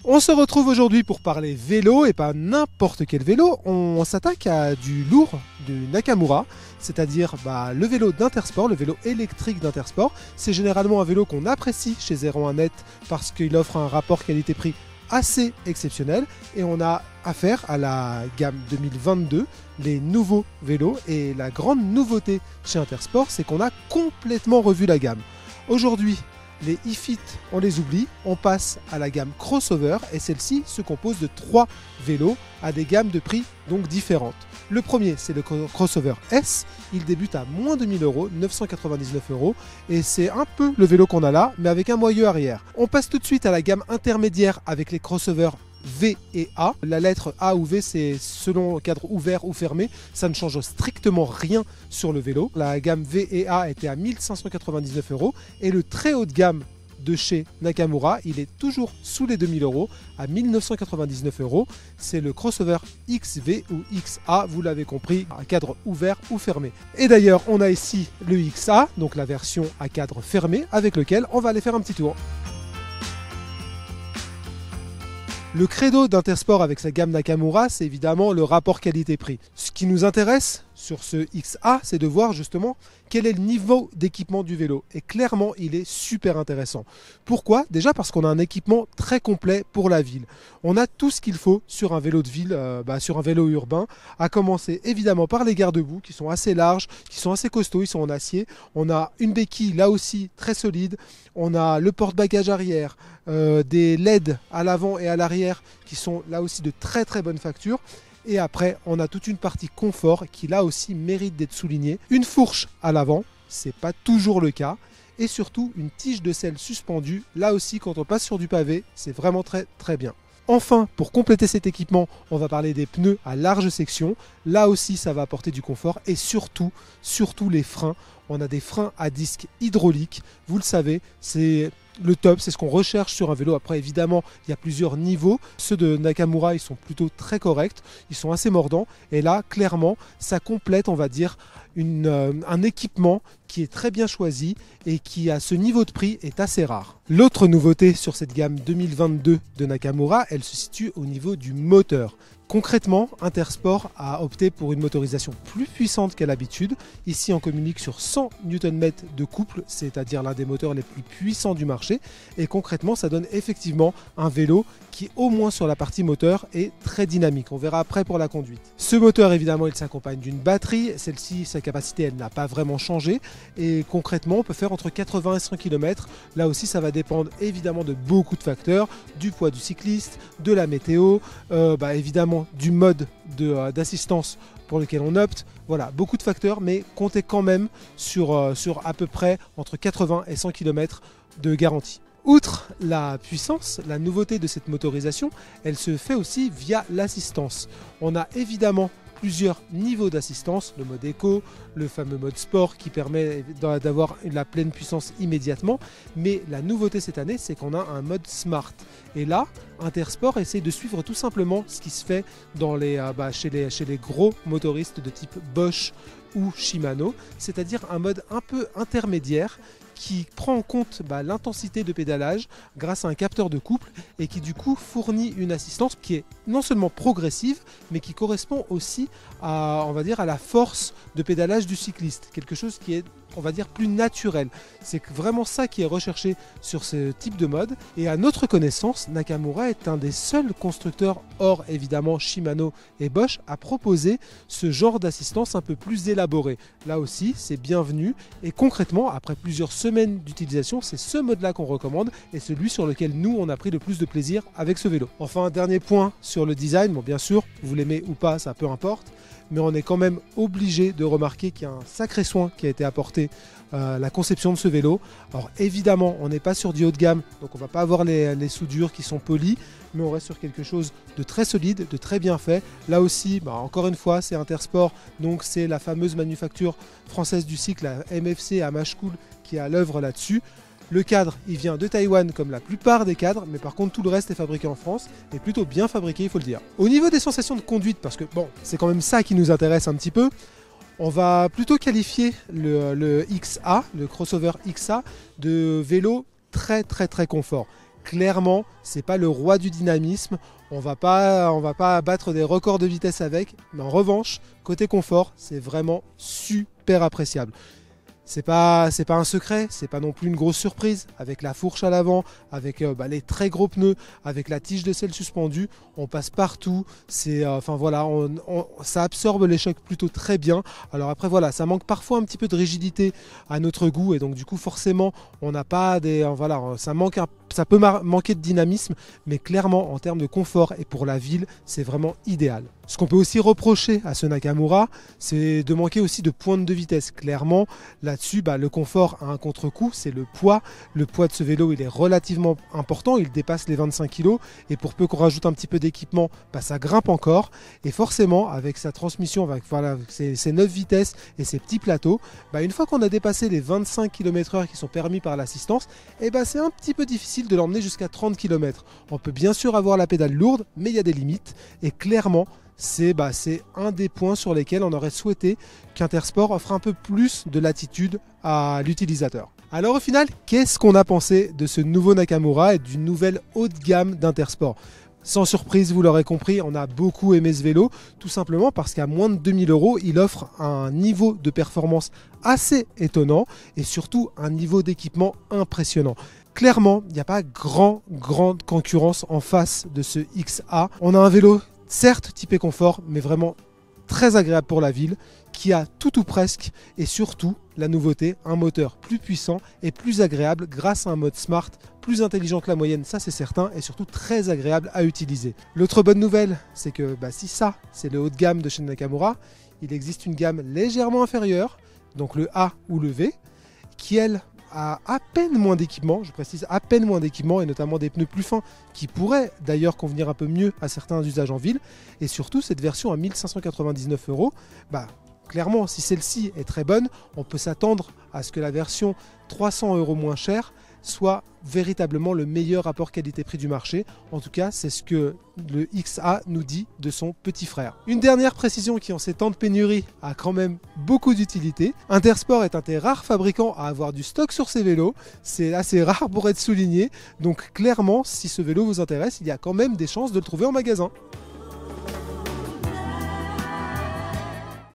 On se retrouve aujourd'hui pour parler vélo et pas n'importe quel vélo. On s'attaque à du lourd de Nakamura, c'est-à-dire le vélo d'Intersport, le vélo électrique d'Intersport. C'est généralement un vélo qu'on apprécie chez 01net parce qu'il offre un rapport qualité-prix assez exceptionnel et on a affaire à la gamme 2022, les nouveaux vélos. Et la grande nouveauté chez Intersport, c'est qu'on a complètement revu la gamme. Aujourd'hui, les e-fit, on les oublie, on passe à la gamme crossover et celle-ci se compose de 3 vélos à des gammes de prix donc différentes. Le premier, c'est le crossover S, il débute à moins de 1000 €, 999 € et c'est un peu le vélo qu'on a là, mais avec un moyeu arrière. On passe tout de suite à la gamme intermédiaire avec les crossovers V et A. La lettre A ou V, c'est selon le cadre ouvert ou fermé. Ça ne change strictement rien sur le vélo. La gamme V et A était à 1599 € et le très haut de gamme de chez Nakamura, il est toujours sous les 2000 € à 1999 €. C'est le crossover XV ou XA, vous l'avez compris, à cadre ouvert ou fermé. Et d'ailleurs, on a ici le XA, donc la version à cadre fermé, avec lequel on va aller faire un petit tour. Le credo d'Intersport avec sa gamme Nakamura, c'est évidemment le rapport qualité-prix. Ce qui nous intéresse sur ce XA, c'est de voir justement quel est le niveau d'équipement du vélo. Et clairement, il est super intéressant. Pourquoi? Déjà parce qu'on a un équipement très complet pour la ville. On a tout ce qu'il faut sur un vélo de ville, sur un vélo urbain, à commencer évidemment par les garde-boue qui sont assez larges, qui sont assez costauds, ils sont en acier. On a une béquille là aussi très solide. On a le porte-bagages arrière, des LED à l'avant et à l'arrière qui sont là aussi de très très bonne facture. Et après, on a toute une partie confort qui là aussi mérite d'être soulignée. Une fourche à l'avant, c'est pas toujours le cas. Et surtout, une tige de selle suspendue. Là aussi, quand on passe sur du pavé, c'est vraiment très très bien. Enfin, pour compléter cet équipement, on va parler des pneus à large section. Là aussi, ça va apporter du confort et surtout les freins. On a des freins à disque hydraulique. Vous le savez, c'est le top, c'est ce qu'on recherche sur un vélo. Après, évidemment, il y a plusieurs niveaux. Ceux de Nakamura, ils sont plutôt très corrects. Ils sont assez mordants. Et là, clairement, ça complète, on va dire, un équipement qui est très bien choisi et qui, à ce niveau de prix, est assez rare. L'autre nouveauté sur cette gamme 2022 de Nakamura, elle se situe au niveau du moteur. Concrètement, Intersport a opté pour une motorisation plus puissante qu'à l'habitude. Ici, on communique sur 100 Nm de couple, c'est-à-dire l'un des moteurs les plus puissants du marché. Et concrètement, ça donne effectivement un vélo qui, au moins sur la partie moteur, est très dynamique. On verra après pour la conduite. Ce moteur, évidemment, il s'accompagne d'une batterie. Celle-ci, sa capacité, elle n'a pas vraiment changé. Et concrètement, on peut faire entre 80 et 100 km. Là aussi, ça va dépendre évidemment de beaucoup de facteurs, du poids du cycliste, de la météo, évidemment du mode d'assistance pour lequel on opte. Voilà, beaucoup de facteurs, mais comptez quand même sur à peu près entre 80 et 100 km de garantie. Outre la puissance, la nouveauté de cette motorisation, elle se fait aussi via l'assistance. On a évidemment plusieurs niveaux d'assistance, le mode éco, le fameux mode sport qui permet d'avoir la pleine puissance immédiatement. Mais la nouveauté cette année, c'est qu'on a un mode smart. Et là, Intersport essaie de suivre tout simplement ce qui se fait chez les gros motoristes de type Bosch ou Shimano, c'est-à-dire un mode un peu intermédiaire qui prend en compte l'intensité de pédalage grâce à un capteur de couple et qui du coup fournit une assistance qui est non seulement progressive mais qui correspond aussi à, on va dire, à la force de pédalage du cycliste, quelque chose qui est, on va dire, plus naturel. C'est vraiment ça qui est recherché sur ce type de mode. Et à notre connaissance, Nakamura est un des seuls constructeurs, hors évidemment Shimano et Bosch, à proposer ce genre d'assistance un peu plus élaborée. Là aussi, c'est bienvenu. Et concrètement, après plusieurs semaines d'utilisation, c'est ce mode-là qu'on recommande et celui sur lequel nous, on a pris le plus de plaisir avec ce vélo. Enfin, un dernier point sur le design. Bon, bien sûr, vous l'aimez ou pas, ça peu importe. Mais on est quand même obligé de remarquer qu'il y a un sacré soin qui a été apporté à la conception de ce vélo. Alors évidemment, on n'est pas sur du haut de gamme, donc on ne va pas avoir les soudures qui sont polies, mais on reste sur quelque chose de très solide, de très bien fait. Là aussi, encore une fois, c'est Intersport, donc c'est la fameuse manufacture française du cycle, la MFC à Machecoul, qui est à l'œuvre là-dessus. Le cadre, il vient de Taïwan comme la plupart des cadres, mais par contre tout le reste est fabriqué en France et plutôt bien fabriqué, il faut le dire. Au niveau des sensations de conduite, parce que bon, c'est quand même ça qui nous intéresse un petit peu, on va plutôt qualifier le XA, le crossover XA, de vélo très confort. Clairement, c'est pas le roi du dynamisme. On va pas battre des records de vitesse avec, mais en revanche, côté confort, c'est vraiment super appréciable. C'est pas un secret, c'est pas non plus une grosse surprise. Avec la fourche à l'avant, avec les très gros pneus, avec la tige de selle suspendue, on passe partout. Ça absorbe les chocs plutôt très bien. Alors après voilà, ça manque parfois un petit peu de rigidité à notre goût et donc du coup forcément on n'a pas ça peut manquer de dynamisme, mais clairement en termes de confort et pour la ville, c'est vraiment idéal. Ce qu'on peut aussi reprocher à ce Nakamura, c'est de manquer aussi de pointe de vitesse. Clairement, là-dessus, le confort a un contre-coup, c'est le poids. Le poids de ce vélo, il est relativement important, il dépasse les 25 kg. Et pour peu qu'on rajoute un petit peu d'équipement, ça grimpe encore. Et forcément, avec sa transmission, avec ses 9 vitesses et ses petits plateaux, une fois qu'on a dépassé les 25 km/h qui sont permis par l'assistance, c'est un petit peu difficile de l'emmener jusqu'à 30 km. On peut bien sûr avoir la pédale lourde, mais il y a des limites. Et clairement, c'est un des points sur lesquels on aurait souhaité qu'Intersport offre un peu plus de latitude à l'utilisateur. Alors au final, qu'est-ce qu'on a pensé de ce nouveau Nakamura et du nouvel haut de gamme d'Intersport ? Sans surprise, vous l'aurez compris, on a beaucoup aimé ce vélo, tout simplement parce qu'à moins de 2000 €, il offre un niveau de performance assez étonnant et surtout un niveau d'équipement impressionnant. Clairement, il n'y a pas grande concurrence en face de ce XA. On a un vélo certes typé confort, mais vraiment très agréable pour la ville, qui a tout ou presque, et surtout la nouveauté, un moteur plus puissant et plus agréable grâce à un mode smart, plus intelligent que la moyenne, ça c'est certain, et surtout très agréable à utiliser. L'autre bonne nouvelle, c'est que si ça c'est le haut de gamme de chez Nakamura, il existe une gamme légèrement inférieure, donc le A ou le V, qui elle à peine moins d'équipement, je précise à peine moins d'équipement et notamment des pneus plus fins qui pourraient d'ailleurs convenir un peu mieux à certains usages en ville et surtout cette version à 1599 €, clairement si celle-ci est très bonne, on peut s'attendre à ce que la version 300 € moins chère soit véritablement le meilleur rapport qualité-prix du marché. En tout cas, c'est ce que le XA nous dit de son petit frère. Une dernière précision qui, en ces temps de pénurie, a quand même beaucoup d'utilité. Intersport est un des rares fabricants à avoir du stock sur ses vélos. C'est assez rare pour être souligné. Donc clairement, si ce vélo vous intéresse, il y a quand même des chances de le trouver en magasin.